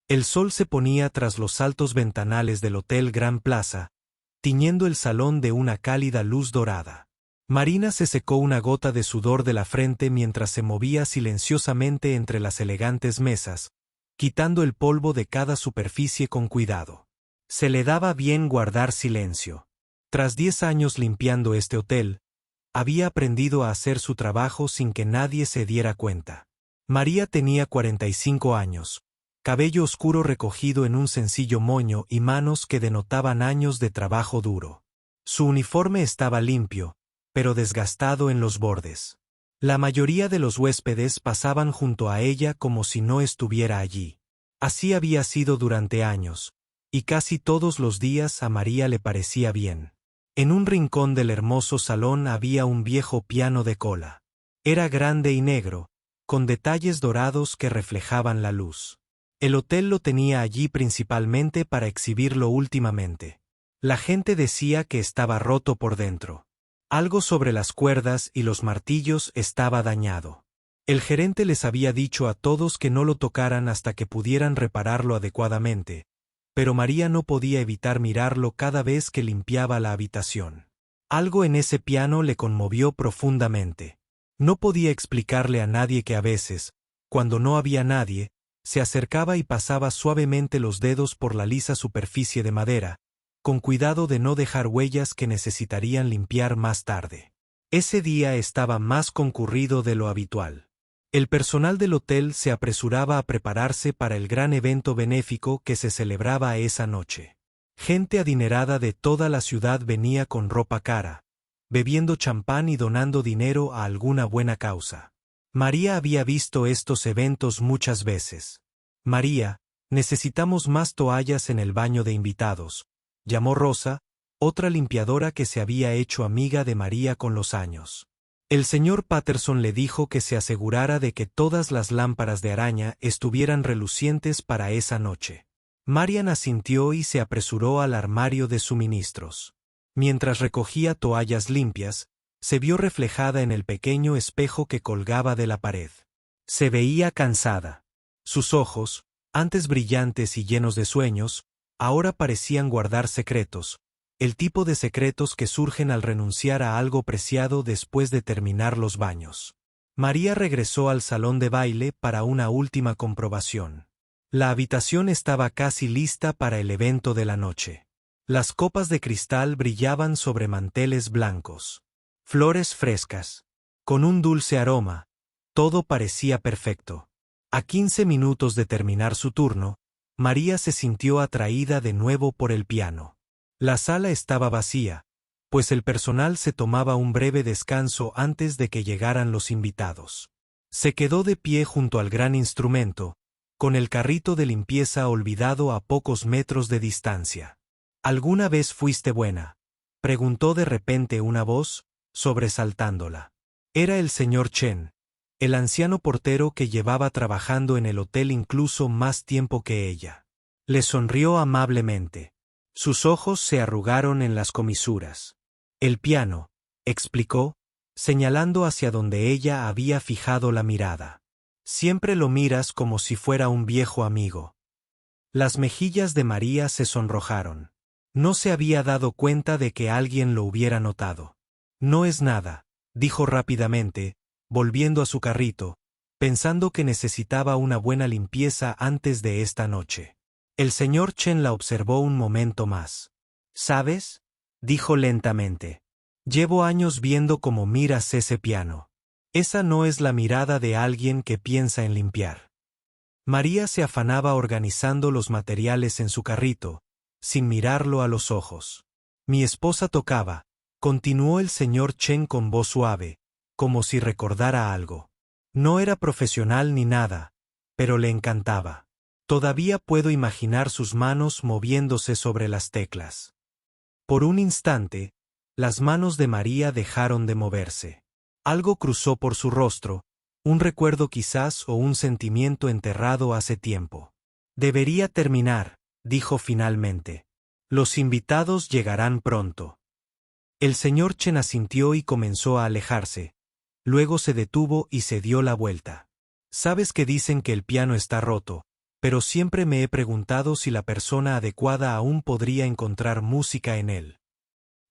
El sol se ponía tras los altos ventanales del Hotel Gran Plaza, tiñendo el salón de una cálida luz dorada. Marina se secó una gota de sudor de la frente mientras se movía silenciosamente entre las elegantes mesas, quitando el polvo de cada superficie con cuidado. Se le daba bien guardar silencio. Tras 10 años limpiando este hotel, había aprendido a hacer su trabajo sin que nadie se diera cuenta. María tenía 45 años, cabello oscuro recogido en un sencillo moño y manos que denotaban años de trabajo duro. Su uniforme estaba limpio, pero desgastado en los bordes. La mayoría de los huéspedes pasaban junto a ella como si no estuviera allí. Así había sido durante años, y casi todos los días a María le parecía bien. En un rincón del hermoso salón había un viejo piano de cola. Era grande y negro, con detalles dorados que reflejaban la luz. El hotel lo tenía allí principalmente para exhibirlo últimamente. La gente decía que estaba roto por dentro. Algo sobre las cuerdas y los martillos estaba dañado. El gerente les había dicho a todos que no lo tocaran hasta que pudieran repararlo adecuadamente, pero María no podía evitar mirarlo cada vez que limpiaba la habitación. Algo en ese piano le conmovió profundamente. No podía explicarle a nadie que a veces, cuando no había nadie, se acercaba y pasaba suavemente los dedos por la lisa superficie de madera, con cuidado de no dejar huellas que necesitarían limpiar más tarde. Ese día estaba más concurrido de lo habitual. El personal del hotel se apresuraba a prepararse para el gran evento benéfico que se celebraba esa noche. Gente adinerada de toda la ciudad venía con ropa cara, bebiendo champán y donando dinero a alguna buena causa. María había visto estos eventos muchas veces. María, necesitamos más toallas en el baño de invitados, llamó Rosa, otra limpiadora que se había hecho amiga de María con los años. El señor Patterson le dijo que se asegurara de que todas las lámparas de araña estuvieran relucientes para esa noche. Marian asintió y se apresuró al armario de suministros. Mientras recogía toallas limpias, se vio reflejada en el pequeño espejo que colgaba de la pared. Se veía cansada. Sus ojos, antes brillantes y llenos de sueños, ahora parecían guardar secretos, el tipo de secretos que surgen al renunciar a algo preciado después de terminar los baños. María regresó al salón de baile para una última comprobación. La habitación estaba casi lista para el evento de la noche. Las copas de cristal brillaban sobre manteles blancos. Flores frescas, con un dulce aroma, todo parecía perfecto. A 15 minutos de terminar su turno, María se sintió atraída de nuevo por el piano. La sala estaba vacía, pues el personal se tomaba un breve descanso antes de que llegaran los invitados. Se quedó de pie junto al gran instrumento, con el carrito de limpieza olvidado a pocos metros de distancia. ¿Alguna vez fuiste buena?, preguntó de repente una voz, sobresaltándola. Era el señor Chen, el anciano portero que llevaba trabajando en el hotel incluso más tiempo que ella. Le sonrió amablemente. Sus ojos se arrugaron en las comisuras. El piano, explicó, señalando hacia donde ella había fijado la mirada. Siempre lo miras como si fuera un viejo amigo. Las mejillas de María se sonrojaron. No se había dado cuenta de que alguien lo hubiera notado. No es nada, dijo rápidamente, volviendo a su carrito, pensando que necesitaba una buena limpieza antes de esta noche. El señor Chen la observó un momento más. ¿Sabes?, dijo lentamente. Llevo años viendo cómo miras ese piano. Esa no es la mirada de alguien que piensa en limpiar. María se afanaba organizando los materiales en su carrito, sin mirarlo a los ojos. Mi esposa tocaba, continuó el señor Chen con voz suave, como si recordara algo. No era profesional ni nada, pero le encantaba. Todavía puedo imaginar sus manos moviéndose sobre las teclas. Por un instante, las manos de María dejaron de moverse. Algo cruzó por su rostro, un recuerdo quizás o un sentimiento enterrado hace tiempo. Debería terminar, dijo finalmente. Los invitados llegarán pronto. El señor Chen asintió y comenzó a alejarse. Luego se detuvo y se dio la vuelta. ¿Sabes que dicen que el piano está roto?, pero siempre me he preguntado si la persona adecuada aún podría encontrar música en él.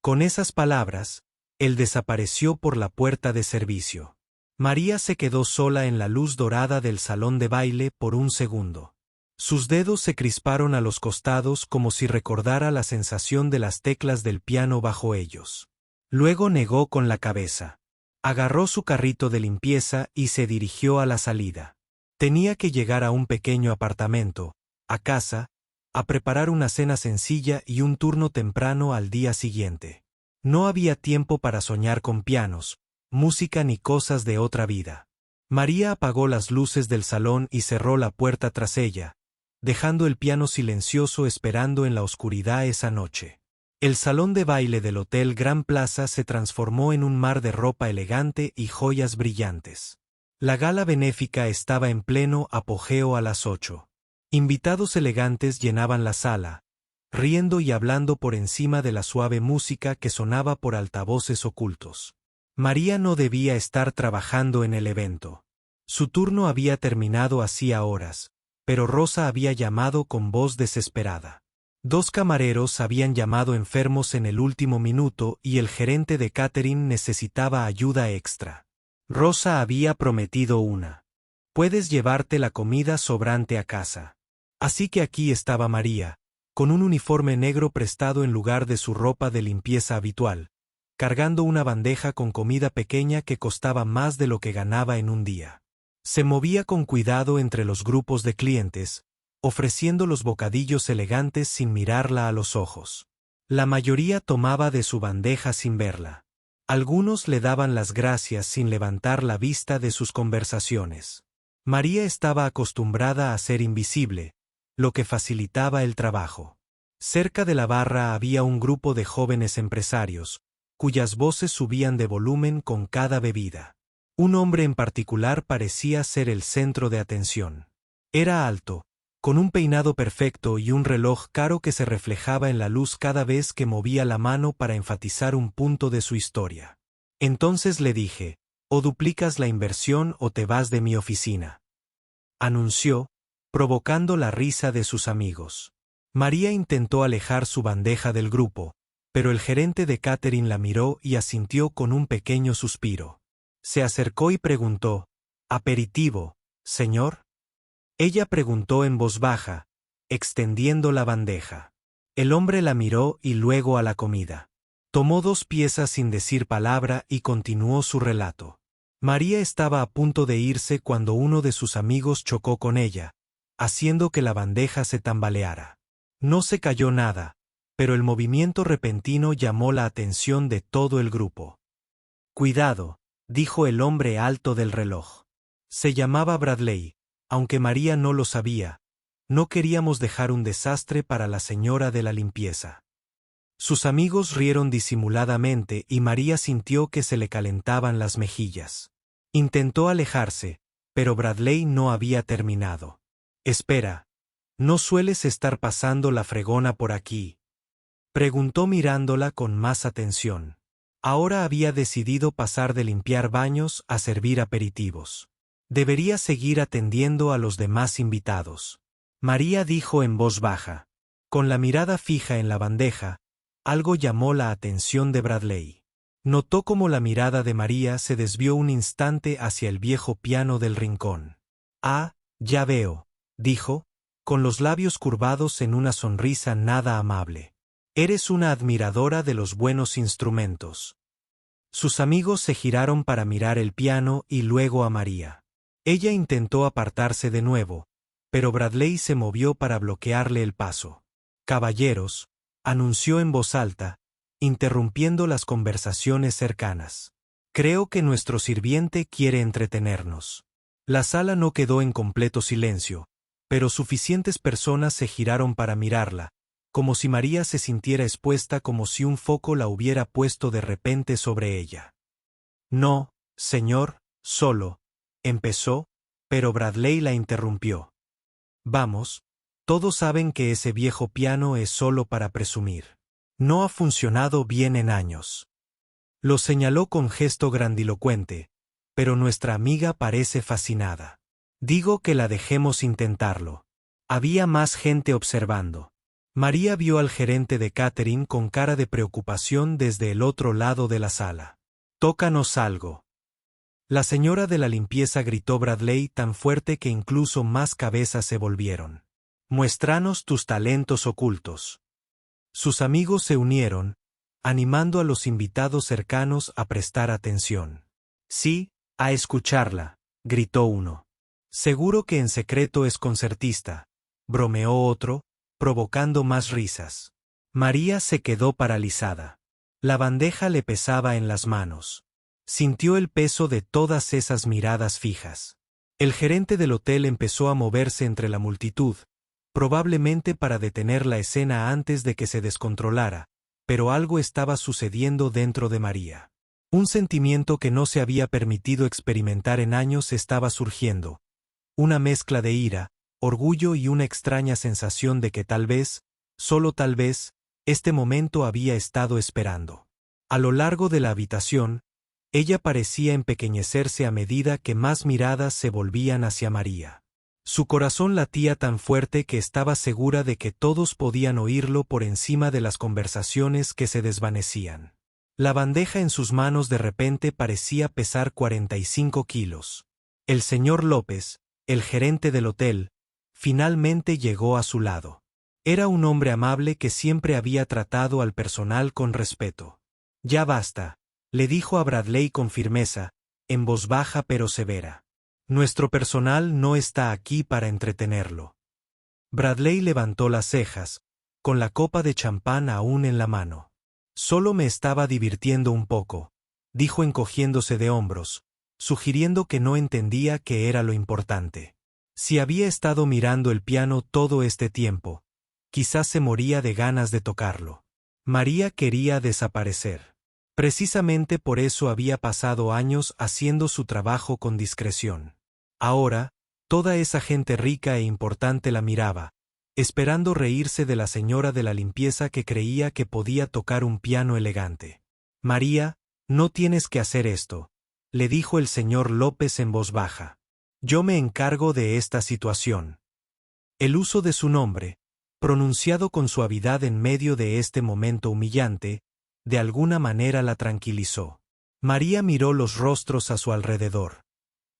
Con esas palabras, él desapareció por la puerta de servicio. María se quedó sola en la luz dorada del salón de baile por un segundo. Sus dedos se crisparon a los costados como si recordara la sensación de las teclas del piano bajo ellos. Luego negó con la cabeza. Agarró su carrito de limpieza y se dirigió a la salida. Tenía que llegar a un pequeño apartamento, a casa, a preparar una cena sencilla y un turno temprano al día siguiente. No había tiempo para soñar con pianos, música ni cosas de otra vida. María apagó las luces del salón y cerró la puerta tras ella, dejando el piano silencioso esperando en la oscuridad esa noche. El salón de baile del Hotel Gran Plaza se transformó en un mar de ropa elegante y joyas brillantes. La gala benéfica estaba en pleno apogeo a las 8. Invitados elegantes llenaban la sala, riendo y hablando por encima de la suave música que sonaba por altavoces ocultos. María no debía estar trabajando en el evento. Su turno había terminado hacía horas, pero Rosa había llamado con voz desesperada. 2 camareros habían llamado enfermos en el último minuto y el gerente de catering necesitaba ayuda extra. Rosa había prometido una. Puedes llevarte la comida sobrante a casa. Así que aquí estaba María, con un uniforme negro prestado en lugar de su ropa de limpieza habitual, cargando una bandeja con comida pequeña que costaba más de lo que ganaba en un día. Se movía con cuidado entre los grupos de clientes, ofreciendo los bocadillos elegantes sin mirarla a los ojos. La mayoría tomaba de su bandeja sin verla. Algunos le daban las gracias sin levantar la vista de sus conversaciones. María estaba acostumbrada a ser invisible, lo que facilitaba el trabajo. Cerca de la barra había un grupo de jóvenes empresarios, cuyas voces subían de volumen con cada bebida. Un hombre en particular parecía ser el centro de atención. Era alto, con un peinado perfecto y un reloj caro que se reflejaba en la luz cada vez que movía la mano para enfatizar un punto de su historia. Entonces le dije, o duplicas la inversión o te vas de mi oficina. Anunció, provocando la risa de sus amigos. María intentó alejar su bandeja del grupo, pero el gerente de catering la miró y asintió con un pequeño suspiro. Se acercó y preguntó, ¿aperitivo, señor? Ella preguntó en voz baja, extendiendo la bandeja. El hombre la miró y luego a la comida. Tomó 2 piezas sin decir palabra y continuó su relato. María estaba a punto de irse cuando uno de sus amigos chocó con ella, haciendo que la bandeja se tambaleara. No se cayó nada, pero el movimiento repentino llamó la atención de todo el grupo. «Cuidado», dijo el hombre alto del reloj. Se llamaba Bradley. Aunque María no lo sabía, no queríamos dejar un desastre para la señora de la limpieza. Sus amigos rieron disimuladamente y María sintió que se le calentaban las mejillas. Intentó alejarse, pero Bradley no había terminado. «Espera, ¿no sueles estar pasando la fregona por aquí?», preguntó mirándola con más atención. Ahora había decidido pasar de limpiar baños a servir aperitivos. Debería seguir atendiendo a los demás invitados. María dijo en voz baja. Con la mirada fija en la bandeja, algo llamó la atención de Bradley. Notó cómo la mirada de María se desvió un instante hacia el viejo piano del rincón. «Ah, ya veo», dijo, con los labios curvados en una sonrisa nada amable. «Eres una admiradora de los buenos instrumentos». Sus amigos se giraron para mirar el piano y luego a María. Ella intentó apartarse de nuevo, pero Bradley se movió para bloquearle el paso. «Caballeros», anunció en voz alta, interrumpiendo las conversaciones cercanas. «Creo que nuestro sirviente quiere entretenernos». La sala no quedó en completo silencio, pero suficientes personas se giraron para mirarla, como si María se sintiera expuesta como si un foco la hubiera puesto de repente sobre ella. «No, señor, solo», empezó, pero Bradley la interrumpió. «Vamos, todos saben que ese viejo piano es solo para presumir. No ha funcionado bien en años». Lo señaló con gesto grandilocuente, pero nuestra amiga parece fascinada. «Digo que la dejemos intentarlo». Había más gente observando. María vio al gerente de catering con cara de preocupación desde el otro lado de la sala. «Tócanos algo». La señora de la limpieza gritó Bradley tan fuerte que incluso más cabezas se volvieron. «Muéstranos tus talentos ocultos». Sus amigos se unieron, animando a los invitados cercanos a prestar atención. «Sí, a escucharla», gritó uno. «Seguro que en secreto es concertista», bromeó otro, provocando más risas. María se quedó paralizada. La bandeja le pesaba en las manos. Sintió el peso de todas esas miradas fijas. El gerente del hotel empezó a moverse entre la multitud, probablemente para detener la escena antes de que se descontrolara, pero algo estaba sucediendo dentro de María. Un sentimiento que no se había permitido experimentar en años estaba surgiendo. Una mezcla de ira, orgullo y una extraña sensación de que tal vez, solo tal vez, este momento había estado esperando. A lo largo de la habitación, ella parecía empequeñecerse a medida que más miradas se volvían hacia María. Su corazón latía tan fuerte que estaba segura de que todos podían oírlo por encima de las conversaciones que se desvanecían. La bandeja en sus manos de repente parecía pesar 45 kilos. El señor López, el gerente del hotel, finalmente llegó a su lado. Era un hombre amable que siempre había tratado al personal con respeto. «Ya basta», le dijo a Bradley con firmeza, en voz baja pero severa. «Nuestro personal no está aquí para entretenerlo». Bradley levantó las cejas, con la copa de champán aún en la mano. «Solo me estaba divirtiendo un poco», dijo encogiéndose de hombros, sugiriendo que no entendía qué era lo importante. Si había estado mirando el piano todo este tiempo, quizás se moría de ganas de tocarlo. María quería desaparecer. Precisamente por eso había pasado años haciendo su trabajo con discreción. Ahora, toda esa gente rica e importante la miraba, esperando reírse de la señora de la limpieza que creía que podía tocar un piano elegante. «María, no tienes que hacer esto», le dijo el señor López en voz baja. «Yo me encargo de esta situación». El uso de su nombre, pronunciado con suavidad en medio de este momento humillante, de alguna manera la tranquilizó. María miró los rostros a su alrededor.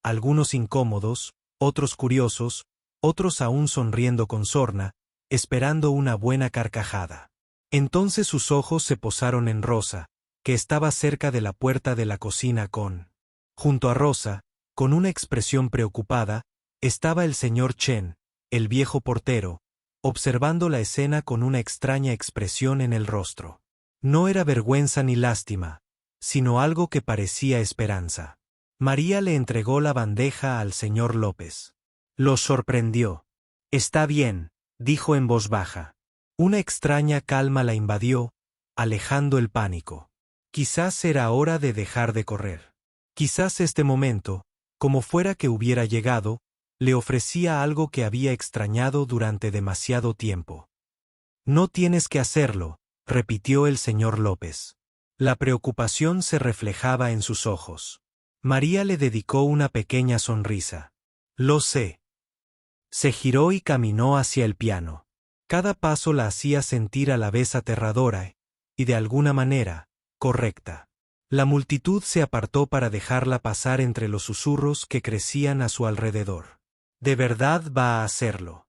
Algunos incómodos, otros curiosos, otros aún sonriendo con sorna, esperando una buena carcajada. Entonces sus ojos se posaron en Rosa, que estaba cerca de la puerta de la cocina junto a Rosa, con una expresión preocupada, estaba el señor Chen, el viejo portero, observando la escena con una extraña expresión en el rostro. No era vergüenza ni lástima, sino algo que parecía esperanza. María le entregó la bandeja al señor López. Lo sorprendió. «Está bien», dijo en voz baja. Una extraña calma la invadió, alejando el pánico. Quizás era hora de dejar de correr. Quizás este momento, como fuera que hubiera llegado, le ofrecía algo que había extrañado durante demasiado tiempo. «No tienes que hacerlo», repitió el señor López. La preocupación se reflejaba en sus ojos. María le dedicó una pequeña sonrisa. «Lo sé». Se giró y caminó hacia el piano. Cada paso la hacía sentir a la vez aterradora y de alguna manera, correcta. La multitud se apartó para dejarla pasar entre los susurros que crecían a su alrededor. «¿De verdad va a hacerlo?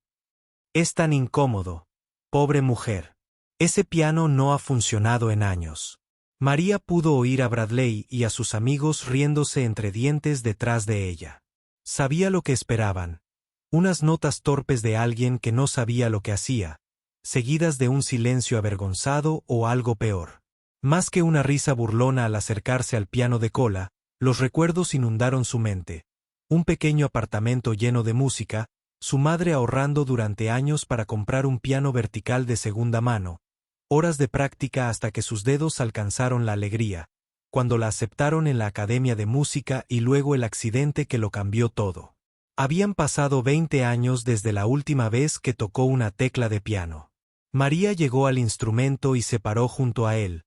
Es tan incómodo, pobre mujer. Ese piano no ha funcionado en años». María pudo oír a Bradley y a sus amigos riéndose entre dientes detrás de ella. Sabía lo que esperaban. Unas notas torpes de alguien que no sabía lo que hacía, seguidas de un silencio avergonzado o algo peor. Más que una risa burlona al acercarse al piano de cola, los recuerdos inundaron su mente. Un pequeño apartamento lleno de música, su madre ahorrando durante años para comprar un piano vertical de segunda mano, horas de práctica hasta que sus dedos alcanzaron la alegría, cuando la aceptaron en la academia de música y luego el accidente que lo cambió todo. Habían pasado 20 años desde la última vez que tocó una tecla de piano. María llegó al instrumento y se paró junto a él,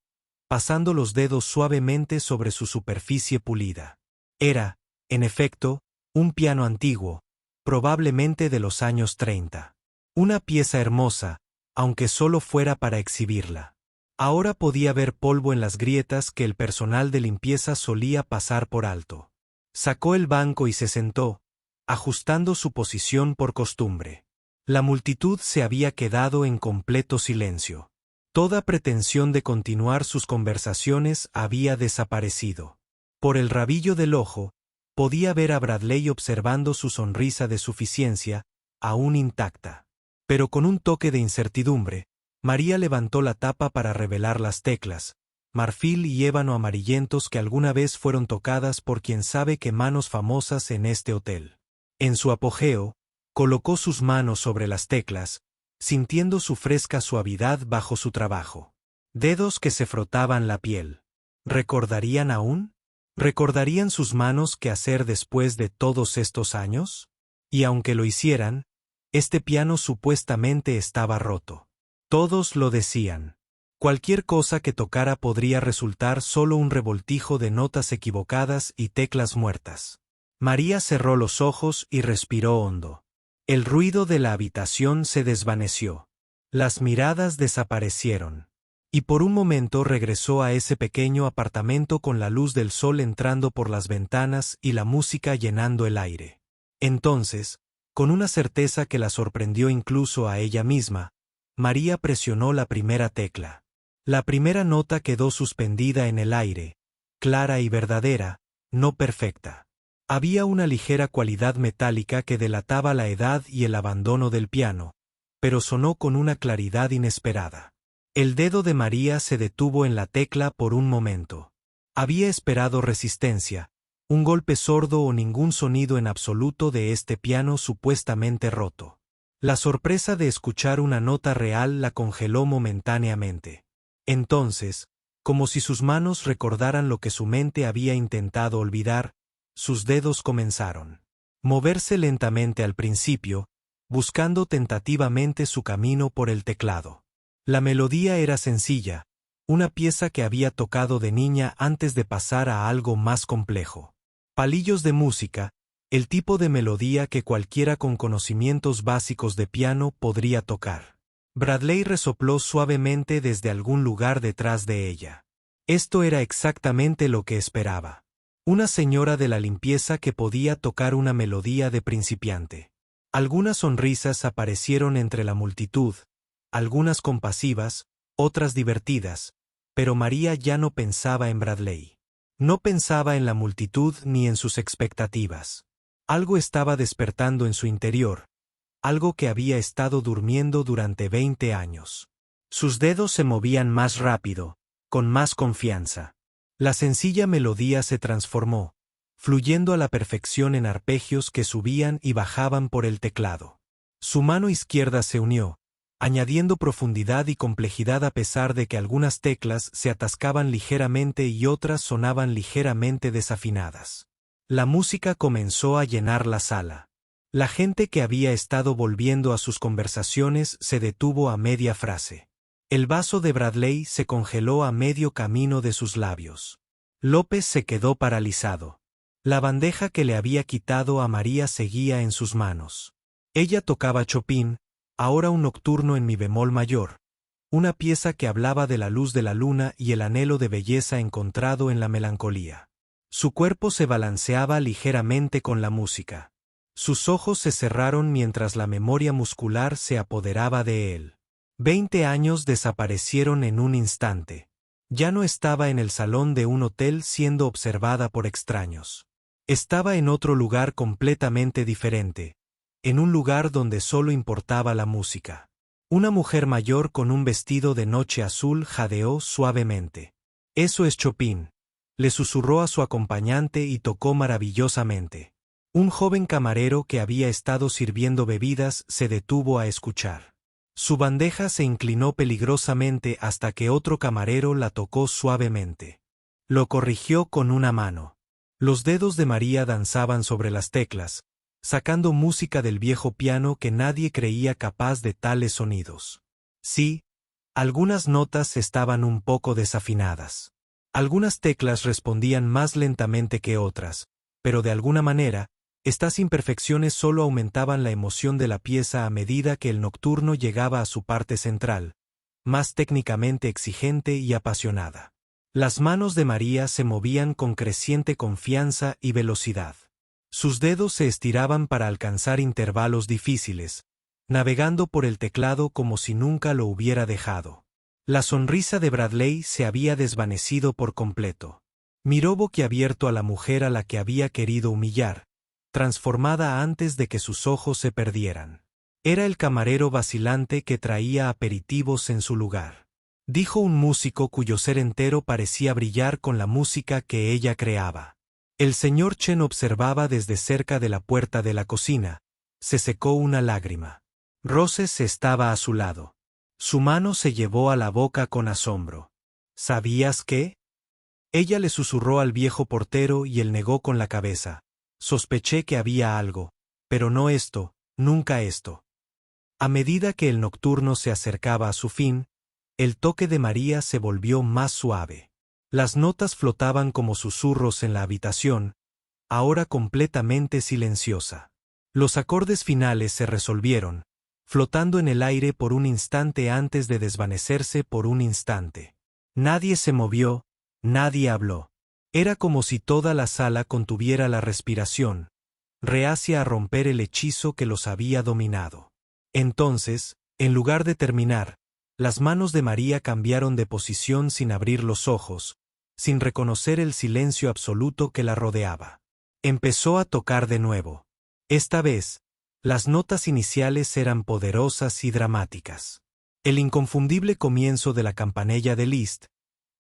pasando los dedos suavemente sobre su superficie pulida. Era, en efecto, un piano antiguo, probablemente de los años 30. Una pieza hermosa, aunque solo fuera para exhibirla. Ahora podía ver polvo en las grietas que el personal de limpieza solía pasar por alto. Sacó el banco y se sentó, ajustando su posición por costumbre. La multitud se había quedado en completo silencio. Toda pretensión de continuar sus conversaciones había desaparecido. Por el rabillo del ojo, podía ver a Bradley observando su sonrisa de suficiencia, aún intacta. Pero con un toque de incertidumbre, María levantó la tapa para revelar las teclas, marfil y ébano amarillentos que alguna vez fueron tocadas por quien sabe qué manos famosas en este hotel. En su apogeo, colocó sus manos sobre las teclas, sintiendo su fresca suavidad bajo su trabajo. Dedos que se frotaban la piel. ¿Recordarían aún? ¿Recordarían sus manos qué hacer después de todos estos años? Y aunque lo hicieran, este piano supuestamente estaba roto. Todos lo decían. Cualquier cosa que tocara podría resultar solo un revoltijo de notas equivocadas y teclas muertas. María cerró los ojos y respiró hondo. El ruido de la habitación se desvaneció. Las miradas desaparecieron. Y por un momento regresó a ese pequeño apartamento con la luz del sol entrando por las ventanas y la música llenando el aire. Entonces, con una certeza que la sorprendió incluso a ella misma, María presionó la primera tecla. La primera nota quedó suspendida en el aire, clara y verdadera, no perfecta. Había una ligera cualidad metálica que delataba la edad y el abandono del piano, pero sonó con una claridad inesperada. El dedo de María se detuvo en la tecla por un momento. Había esperado resistencia, un golpe sordo o ningún sonido en absoluto de este piano supuestamente roto. La sorpresa de escuchar una nota real la congeló momentáneamente. Entonces, como si sus manos recordaran lo que su mente había intentado olvidar, sus dedos comenzaron. Moverse lentamente al principio, buscando tentativamente su camino por el teclado. La melodía era sencilla, una pieza que había tocado de niña antes de pasar a algo más complejo. Palillos de música, el tipo de melodía que cualquiera con conocimientos básicos de piano podría tocar. Bradley resopló suavemente desde algún lugar detrás de ella. Esto era exactamente lo que esperaba. Una señora de la limpieza que podía tocar una melodía de principiante. Algunas sonrisas aparecieron entre la multitud, algunas compasivas, otras divertidas, pero María ya no pensaba en Bradley. No pensaba en la multitud ni en sus expectativas. Algo estaba despertando en su interior, algo que había estado durmiendo durante 20 años. Sus dedos se movían más rápido, con más confianza. La sencilla melodía se transformó, fluyendo a la perfección en arpegios que subían y bajaban por el teclado. Su mano izquierda se unió, añadiendo profundidad y complejidad a pesar de que algunas teclas se atascaban ligeramente y otras sonaban ligeramente desafinadas. La música comenzó a llenar la sala. La gente que había estado volviendo a sus conversaciones se detuvo a media frase. El vaso de Bradley se congeló a medio camino de sus labios. López se quedó paralizado. La bandeja que le había quitado a María seguía en sus manos. Ella tocaba Chopin, ahora un nocturno en mi bemol mayor, una pieza que hablaba de la luz de la luna y el anhelo de belleza encontrado en la melancolía. Su cuerpo se balanceaba ligeramente con la música. Sus ojos se cerraron mientras la memoria muscular se apoderaba de él. 20 años desaparecieron en un instante. Ya no estaba en el salón de un hotel siendo observada por extraños. Estaba en otro lugar completamente diferente, en un lugar donde solo importaba la música. Una mujer mayor con un vestido de noche azul jadeó suavemente. «Eso es Chopin», le susurró a su acompañante y tocó maravillosamente. Un joven camarero que había estado sirviendo bebidas se detuvo a escuchar. Su bandeja se inclinó peligrosamente hasta que otro camarero la tocó suavemente. Lo corrigió con una mano. Los dedos de María danzaban sobre las teclas, sacando música del viejo piano que nadie creía capaz de tales sonidos. Sí, algunas notas estaban un poco desafinadas. Algunas teclas respondían más lentamente que otras, pero de alguna manera, Estas imperfecciones solo aumentaban la emoción de la pieza a medida que el nocturno llegaba a su parte central, más técnicamente exigente y apasionada. Las manos de María se movían con creciente confianza y velocidad. Sus dedos se estiraban para alcanzar intervalos difíciles, navegando por el teclado como si nunca lo hubiera dejado. La sonrisa de Bradley se había desvanecido por completo. Miró boquiabierto a la mujer a la que había querido humillar, transformada antes de que sus ojos se perdieran. Era el camarero vacilante que traía aperitivos en su lugar. Dijo un músico cuyo ser entero parecía brillar con la música que ella creaba. El señor Chen observaba desde cerca de la puerta de la cocina. Se secó una lágrima. Roses estaba a su lado. Su mano se llevó a la boca con asombro. ¿Sabías qué? Ella le susurró al viejo portero y él negó con la cabeza. Sospeché que había algo, pero no esto, nunca esto. A medida que el nocturno se acercaba a su fin, el toque de María se volvió más suave. Las notas flotaban como susurros en la habitación, ahora completamente silenciosa. Los acordes finales se resolvieron, flotando en el aire por un instante antes de desvanecerse por un instante. Nadie se movió, nadie habló. Era como si toda la sala contuviera la respiración, reacia a romper el hechizo que los había dominado. Entonces, en lugar de terminar, las manos de María cambiaron de posición sin abrir los ojos, sin reconocer el silencio absoluto que la rodeaba. Empezó a tocar de nuevo. Esta vez, las notas iniciales eran poderosas y dramáticas. El inconfundible comienzo de la campanella de Liszt,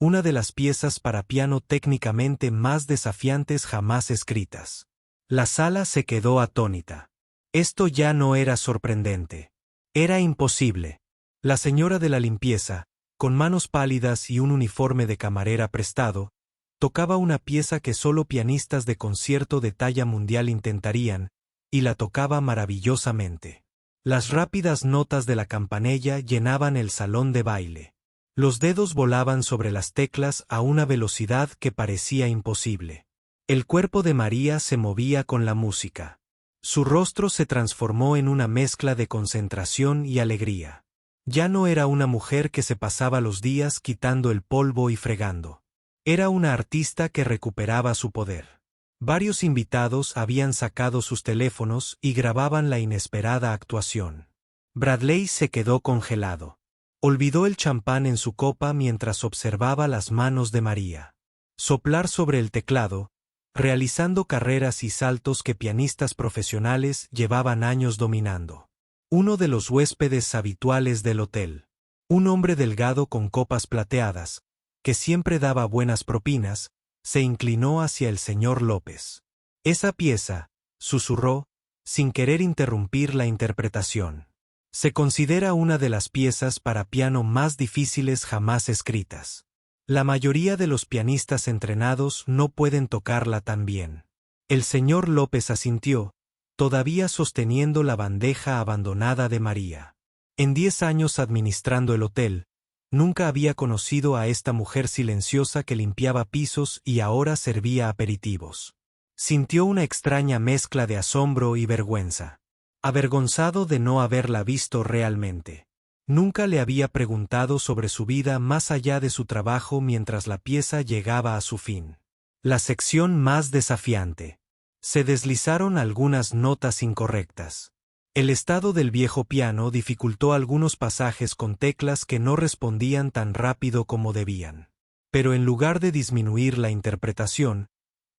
una de las piezas para piano técnicamente más desafiantes jamás escritas. La sala se quedó atónita. Esto ya no era sorprendente. Era imposible. La señora de la limpieza, con manos pálidas y un uniforme de camarera prestado, tocaba una pieza que solo pianistas de concierto de talla mundial intentarían, y la tocaba maravillosamente. Las rápidas notas de la campanella llenaban el salón de baile. Los dedos volaban sobre las teclas a una velocidad que parecía imposible. El cuerpo de María se movía con la música. Su rostro se transformó en una mezcla de concentración y alegría. Ya no era una mujer que se pasaba los días quitando el polvo y fregando. Era una artista que recuperaba su poder. Varios invitados habían sacado sus teléfonos y grababan la inesperada actuación. Bradley se quedó congelado. Olvidó el champán en su copa mientras observaba las manos de María. Soplar sobre el teclado, realizando carreras y saltos que pianistas profesionales llevaban años dominando. Uno de los huéspedes habituales del hotel. Un hombre delgado con copas plateadas, que siempre daba buenas propinas, se inclinó hacia el señor López. Esa pieza, susurró, sin querer interrumpir la interpretación. Se considera una de las piezas para piano más difíciles jamás escritas. La mayoría de los pianistas entrenados no pueden tocarla tan bien. El señor López asintió, todavía sosteniendo la bandeja abandonada de María. En 10 años administrando el hotel, nunca había conocido a esta mujer silenciosa que limpiaba pisos y ahora servía aperitivos. Sintió una extraña mezcla de asombro y vergüenza. Avergonzado de no haberla visto realmente. Nunca le había preguntado sobre su vida más allá de su trabajo mientras la pieza llegaba a su fin. La sección más desafiante. Se deslizaron algunas notas incorrectas. El estado del viejo piano dificultó algunos pasajes con teclas que no respondían tan rápido como debían. Pero en lugar de disminuir la interpretación,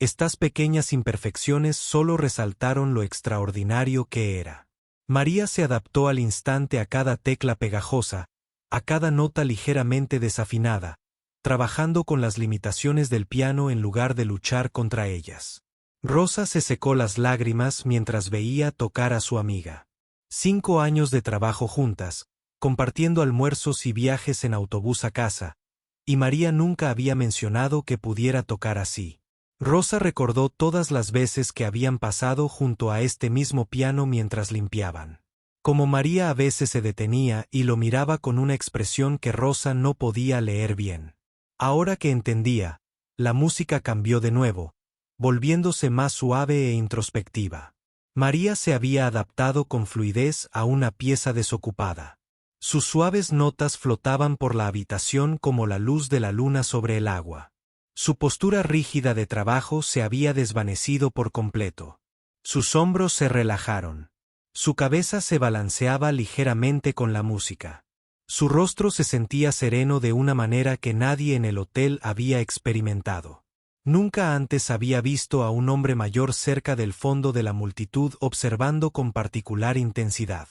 estas pequeñas imperfecciones solo resaltaron lo extraordinario que era. María se adaptó al instante a cada tecla pegajosa, a cada nota ligeramente desafinada, trabajando con las limitaciones del piano en lugar de luchar contra ellas. Rosa se secó las lágrimas mientras veía tocar a su amiga. 5 años de trabajo juntas, compartiendo almuerzos y viajes en autobús a casa, y María nunca había mencionado que pudiera tocar así. Rosa recordó todas las veces que habían pasado junto a este mismo piano mientras limpiaban. Como María a veces se detenía y lo miraba con una expresión que Rosa no podía leer bien. Ahora que entendía, la música cambió de nuevo, volviéndose más suave e introspectiva. María se había adaptado con fluidez a una pieza desocupada. Sus suaves notas flotaban por la habitación como la luz de la luna sobre el agua. Su postura rígida de trabajo se había desvanecido por completo. Sus hombros se relajaron. Su cabeza se balanceaba ligeramente con la música. Su rostro se sentía sereno de una manera que nadie en el hotel había experimentado. Nunca antes había visto a un hombre mayor cerca del fondo de la multitud observando con particular intensidad.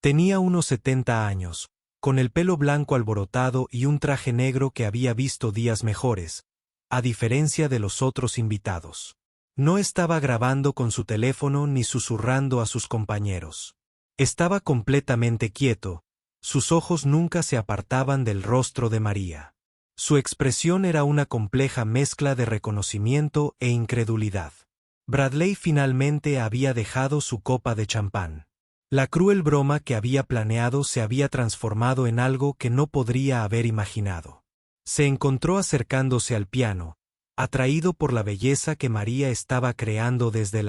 Tenía unos 70 años, con el pelo blanco alborotado y un traje negro que había visto días mejores, a diferencia de los otros invitados. No estaba grabando con su teléfono ni susurrando a sus compañeros. Estaba completamente quieto, sus ojos nunca se apartaban del rostro de María. Su expresión era una compleja mezcla de reconocimiento e incredulidad. Bradley finalmente había dejado su copa de champán. La cruel broma que había planeado se había transformado en algo que no podría haber imaginado. Se encontró acercándose al piano, atraído por la belleza que María estaba creando desde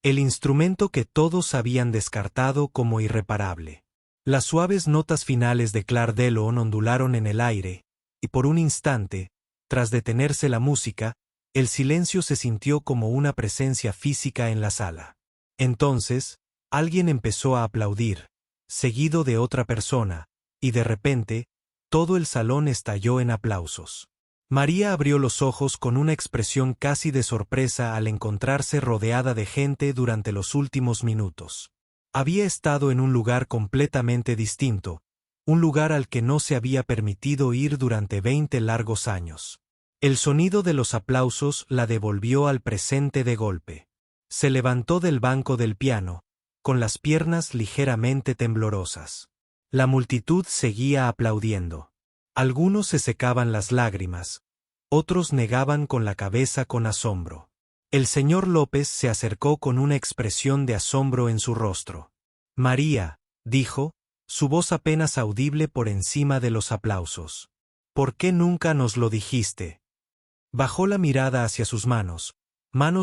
el instrumento que todos habían descartado como irreparable. Las suaves notas finales de Claire Delon ondularon en el aire, y por un instante, tras detenerse la música, el silencio se sintió como una presencia física en la sala. Entonces, alguien empezó a aplaudir, seguido de otra persona, y de repente, todo el salón estalló en aplausos. María abrió los ojos con una expresión casi de sorpresa al encontrarse rodeada de gente durante los últimos minutos. Había estado en un lugar completamente distinto, un lugar al que no se había permitido ir durante 20 largos años. El sonido de los aplausos la devolvió al presente de golpe. Se levantó del banco del piano, con las piernas ligeramente temblorosas. La multitud seguía aplaudiendo. Algunos se secaban las lágrimas, otros negaban con la cabeza con asombro. El señor López se acercó con una expresión de asombro en su rostro. María, dijo, su voz apenas audible por encima de los aplausos. ¿Por qué nunca nos lo dijiste? Bajó la mirada hacia sus manos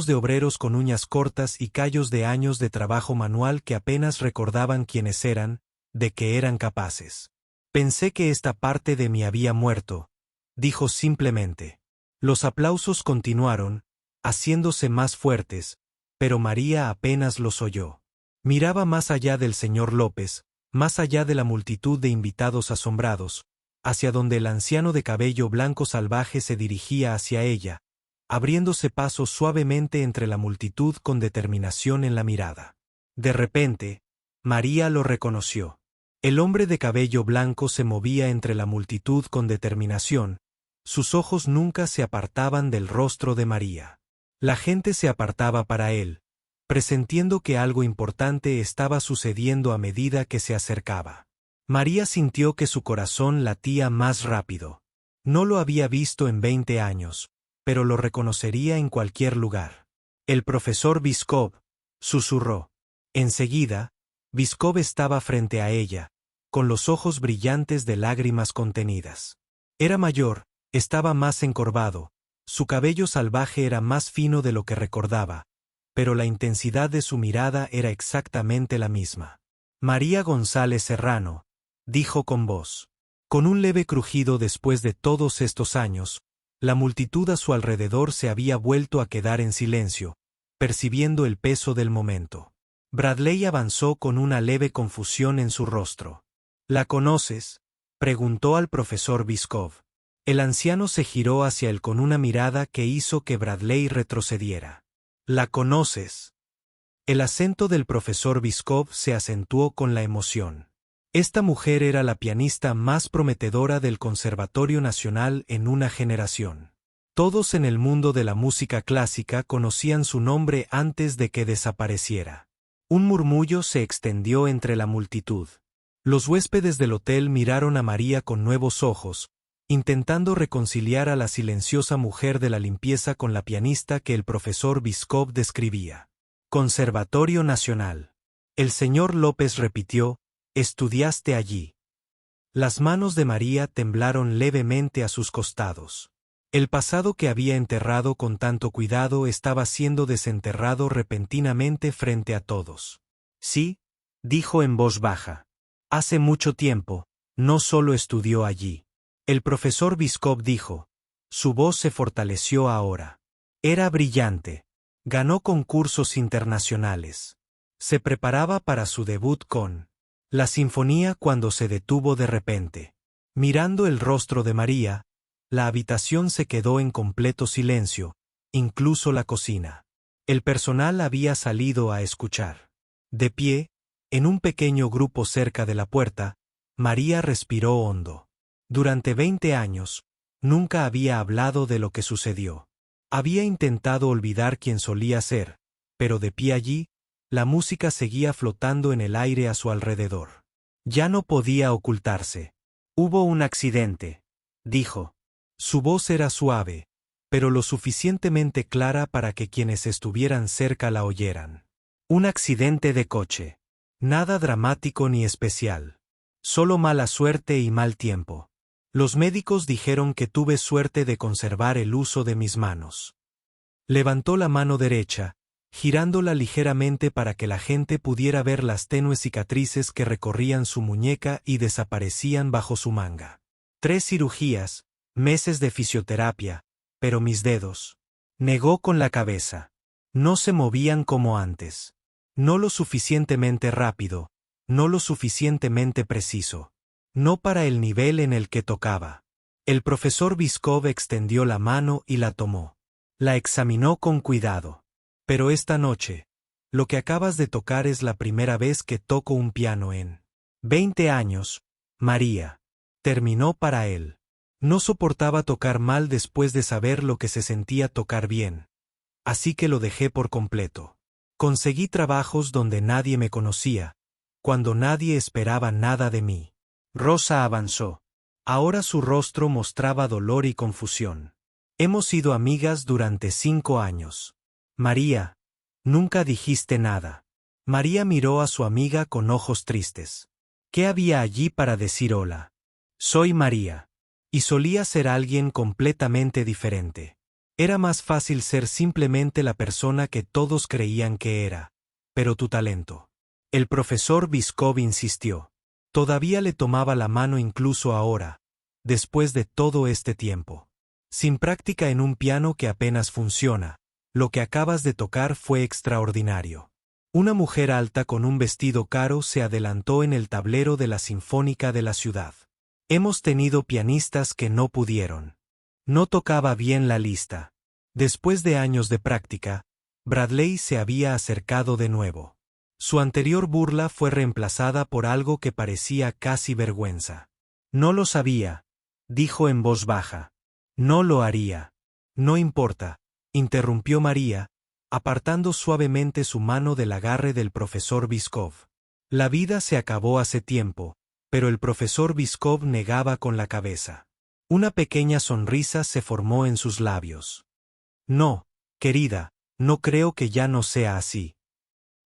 de obreros con uñas cortas y callos de años de trabajo manual que apenas recordaban quiénes eran, de qué eran capaces. Pensé que esta parte de mí había muerto, dijo simplemente. Los aplausos continuaron, haciéndose más fuertes, pero María apenas los oyó. Miraba más allá del señor López, más allá de la multitud de invitados asombrados, hacia donde el anciano de cabello blanco salvaje se dirigía hacia ella, abriéndose paso suavemente entre la multitud con determinación en la mirada. De repente, María lo reconoció. El hombre de cabello blanco se movía entre la multitud con determinación, sus ojos nunca se apartaban del rostro de María. La gente se apartaba para él, presintiendo que algo importante estaba sucediendo a medida que se acercaba. María sintió que su corazón latía más rápido. No lo había visto en 20 años, pero lo reconocería en cualquier lugar. El profesor Biskov, susurró. Enseguida, Biskov estaba frente a ella, con los ojos brillantes de lágrimas contenidas. Era mayor, estaba más encorvado, su cabello salvaje era más fino de lo que recordaba, pero la intensidad de su mirada era exactamente la misma. María González Serrano, dijo con voz. Con un leve crujido después de todos estos años, la multitud a su alrededor se había vuelto a quedar en silencio, percibiendo el peso del momento. Bradley avanzó con una leve confusión en su rostro. ¿La conoces?, preguntó al profesor Biskov. El anciano se giró hacia él con una mirada que hizo que Bradley retrocediera. ¿La conoces? El acento del profesor Biskov se acentuó con la emoción. Esta mujer era la pianista más prometedora del Conservatorio Nacional en una generación. Todos en el mundo de la música clásica conocían su nombre antes de que desapareciera. Un murmullo se extendió entre la multitud. Los huéspedes del hotel miraron a María con nuevos ojos, intentando reconciliar a la silenciosa mujer de la limpieza con la pianista que el profesor Biskov describía. Conservatorio Nacional. El señor López repitió, «¿Estudiaste allí?» Las manos de María temblaron levemente a sus costados. El pasado que había enterrado con tanto cuidado estaba siendo desenterrado repentinamente frente a todos. Sí, dijo en voz baja. Hace mucho tiempo, no solo estudió allí. El profesor Biskov dijo. Su voz se fortaleció ahora. Era brillante. Ganó concursos internacionales. Se preparaba para su debut con la sinfonía cuando se detuvo de repente. Mirando el rostro de María, la habitación se quedó en completo silencio, incluso la cocina. El personal había salido a escuchar. De pie, en un pequeño grupo cerca de la puerta, María respiró hondo. Durante 20 años, nunca había hablado de lo que sucedió. Había intentado olvidar quién solía ser, pero de pie allí, la música seguía flotando en el aire a su alrededor. Ya no podía ocultarse. Hubo un accidente, dijo. Su voz era suave, pero lo suficientemente clara para que quienes estuvieran cerca la oyeran. Un accidente de coche. Nada dramático ni especial. Solo mala suerte y mal tiempo. Los médicos dijeron que tuve suerte de conservar el uso de mis manos. Levantó la mano derecha, girándola ligeramente para que la gente pudiera ver las tenues cicatrices que recorrían su muñeca y desaparecían bajo su manga. 3 cirugías, meses de fisioterapia, pero mis dedos. Negó con la cabeza. No se movían como antes. No lo suficientemente rápido, no lo suficientemente preciso. No para el nivel en el que tocaba. El profesor Biskov extendió la mano y la tomó. La examinó con cuidado. Pero esta noche, lo que acabas de tocar es la primera vez que toco un piano en 20 años, María. Terminó para él. No soportaba tocar mal después de saber lo que se sentía tocar bien. Así que lo dejé por completo. Conseguí trabajos donde nadie me conocía, cuando nadie esperaba nada de mí. Rosa avanzó. Ahora su rostro mostraba dolor y confusión. Hemos sido amigas durante 5 años. María, nunca dijiste nada. María miró a su amiga con ojos tristes. ¿Qué había allí para decir hola? Soy María. Y solía ser alguien completamente diferente. Era más fácil ser simplemente la persona que todos creían que era. Pero tu talento. El profesor Biskov insistió. Todavía le tomaba la mano incluso ahora, después de todo este tiempo. Sin práctica en un piano que apenas funciona, lo que acabas de tocar fue extraordinario. Una mujer alta con un vestido caro se adelantó en el tablero de la Sinfónica de la ciudad. Hemos tenido pianistas que no pudieron. No tocaba bien la lista. Después de años de práctica, Bradley se había acercado de nuevo. Su anterior burla fue reemplazada por algo que parecía casi vergüenza. No lo sabía, dijo en voz baja. No lo haría. No importa, interrumpió María, apartando suavemente su mano del agarre del profesor Biskov. La vida se acabó hace tiempo, pero el profesor Biskov negaba con la cabeza. Una pequeña sonrisa se formó en sus labios. No, querida, no creo que ya no sea así.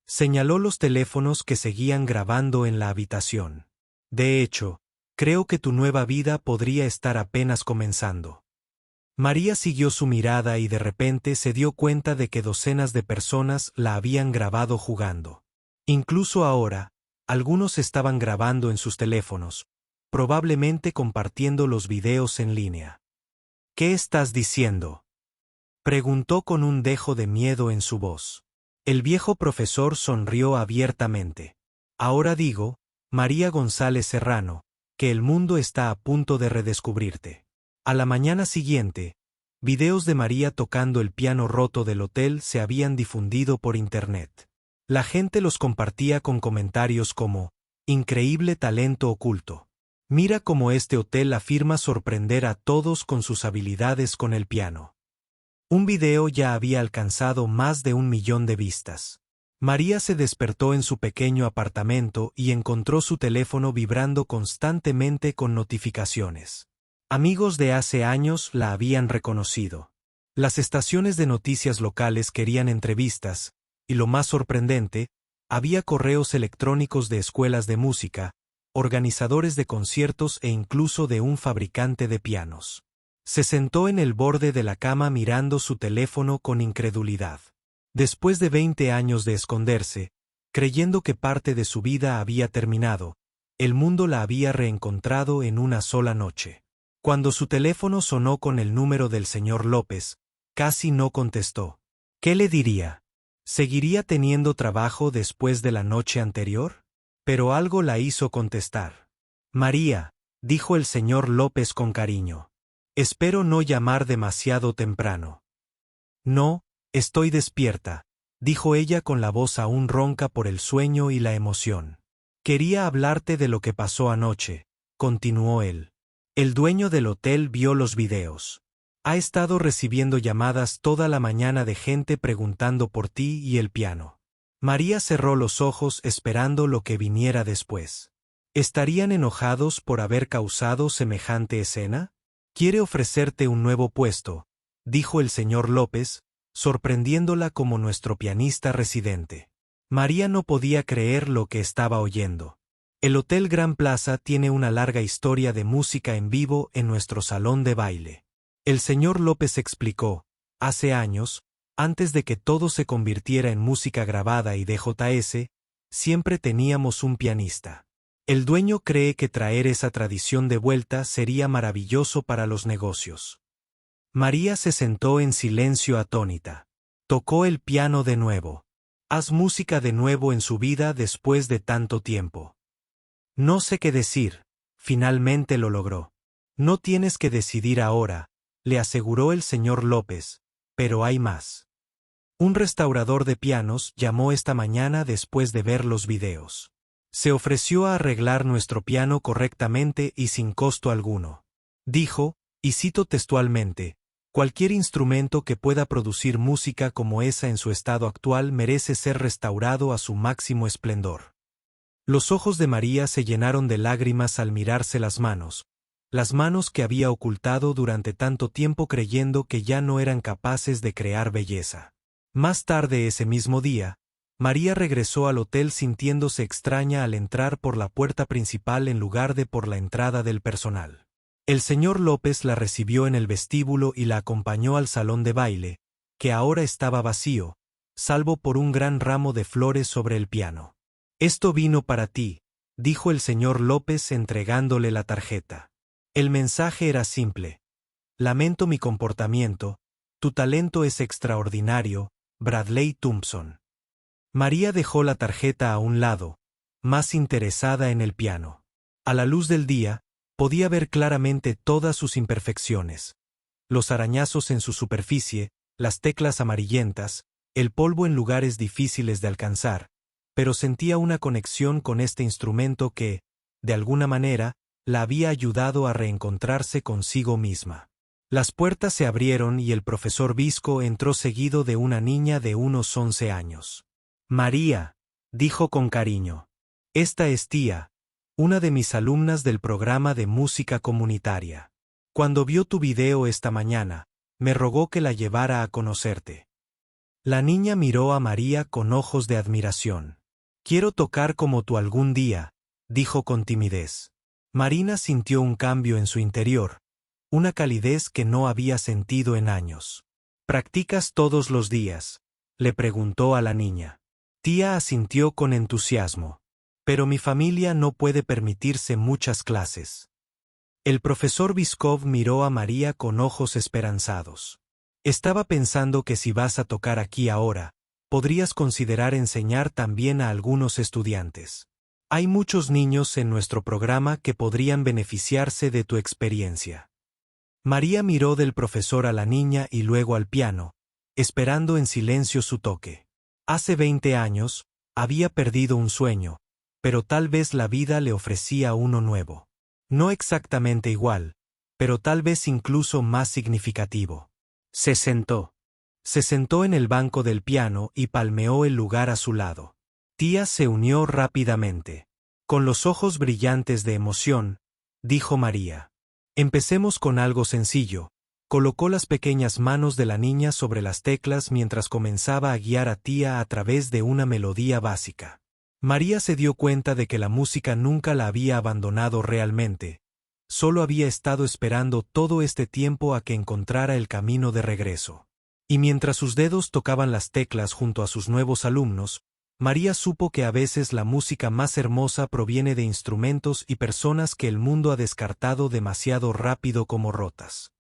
Señaló los teléfonos que seguían grabando en la habitación. De hecho, creo que tu nueva vida podría estar apenas comenzando. María siguió su mirada y de repente se dio cuenta de que docenas de personas la habían grabado jugando. Incluso ahora, algunos estaban grabando en sus teléfonos, probablemente compartiendo los videos en línea. ¿Qué estás diciendo?, preguntó con un dejo de miedo en su voz. El viejo profesor sonrió abiertamente. Ahora digo, María González Serrano, que el mundo está a punto de redescubrirte. A la mañana siguiente, videos de María tocando el piano roto del hotel se habían difundido por internet. La gente los compartía con comentarios como, increíble talento oculto. Mira cómo este hotel afirma sorprender a todos con sus habilidades con el piano. Un video ya había alcanzado más de 1 millón de vistas. María se despertó en su pequeño apartamento y encontró su teléfono vibrando constantemente con notificaciones. Amigos de hace años la habían reconocido. Las estaciones de noticias locales querían entrevistas, y lo más sorprendente, había correos electrónicos de escuelas de música, organizadores de conciertos e incluso de un fabricante de pianos. Se sentó en el borde de la cama mirando su teléfono con incredulidad. Después de 20 años de esconderse, creyendo que parte de su vida había terminado, el mundo la había reencontrado en una sola noche. Cuando su teléfono sonó con el número del señor López, casi no contestó. ¿Qué le diría? ¿Seguiría teniendo trabajo después de la noche anterior? Pero algo la hizo contestar. María, dijo el señor López con cariño. Espero no llamar demasiado temprano. No, estoy despierta, dijo ella con la voz aún ronca por el sueño y la emoción. Quería hablarte de lo que pasó anoche, continuó él. El dueño del hotel vio los videos. Ha estado recibiendo llamadas toda la mañana de gente preguntando por ti y el piano. María cerró los ojos esperando lo que viniera después. ¿Estarían enojados por haber causado semejante escena? Quiere ofrecerte un nuevo puesto, dijo el señor López, sorprendiéndola como nuestro pianista residente. María no podía creer lo que estaba oyendo. El Hotel Gran Plaza tiene una larga historia de música en vivo en nuestro salón de baile. El señor López explicó, hace años, antes de que todo se convirtiera en música grabada y DJS, siempre teníamos un pianista. El dueño cree que traer esa tradición de vuelta sería maravilloso para los negocios. María se sentó en silencio atónita. Tocó el piano de nuevo. Haz música de nuevo en su vida después de tanto tiempo. No sé qué decir, finalmente lo logró. No tienes que decidir ahora, le aseguró el señor López, pero hay más. Un restaurador de pianos llamó esta mañana después de ver los videos. Se ofreció a arreglar nuestro piano correctamente y sin costo alguno. Dijo, y cito textualmente, cualquier instrumento que pueda producir música como esa en su estado actual merece ser restaurado a su máximo esplendor. Los ojos de María se llenaron de lágrimas al mirarse las manos que había ocultado durante tanto tiempo creyendo que ya no eran capaces de crear belleza. Más tarde ese mismo día, María regresó al hotel sintiéndose extraña al entrar por la puerta principal en lugar de por la entrada del personal. El señor López la recibió en el vestíbulo y la acompañó al salón de baile, que ahora estaba vacío, salvo por un gran ramo de flores sobre el piano. Esto vino para ti, dijo el señor López entregándole la tarjeta. El mensaje era simple. Lamento mi comportamiento, tu talento es extraordinario, Bradley Thompson. María dejó la tarjeta a un lado, más interesada en el piano. A la luz del día, podía ver claramente todas sus imperfecciones. Los arañazos en su superficie, las teclas amarillentas, el polvo en lugares difíciles de alcanzar, pero sentía una conexión con este instrumento que, de alguna manera, la había ayudado a reencontrarse consigo misma. Las puertas se abrieron y el profesor Visco entró seguido de una niña de unos 11 años. María, dijo con cariño. Esta es Tía, una de mis alumnas del programa de música comunitaria. Cuando vio tu video esta mañana, me rogó que la llevara a conocerte. La niña miró a María con ojos de admiración. Quiero tocar como tú algún día, dijo con timidez. Marina sintió un cambio en su interior, una calidez que no había sentido en años. ¿Practicas todos los días?, le preguntó a la niña. Tía asintió con entusiasmo. Pero mi familia no puede permitirse muchas clases. El profesor Viskov miró a María con ojos esperanzados. Estaba pensando que si vas a tocar aquí ahora, podrías considerar enseñar también a algunos estudiantes. Hay muchos niños en nuestro programa que podrían beneficiarse de tu experiencia. María miró del profesor a la niña y luego al piano, esperando en silencio su toque. Hace 20 años, había perdido un sueño, pero tal vez la vida le ofrecía uno nuevo. No exactamente igual, pero tal vez incluso más significativo. Se sentó. Se sentó en el banco del piano y palmeó el lugar a su lado. Tía se unió rápidamente. Con los ojos brillantes de emoción, dijo María. Empecemos con algo sencillo. Colocó las pequeñas manos de la niña sobre las teclas mientras comenzaba a guiar a Tía a través de una melodía básica. María se dio cuenta de que la música nunca la había abandonado realmente, Solo había estado esperando todo este tiempo a que encontrara el camino de regreso. Y mientras sus dedos tocaban las teclas junto a sus nuevos alumnos, María supo que a veces la música más hermosa proviene de instrumentos y personas que el mundo ha descartado demasiado rápido como rotas.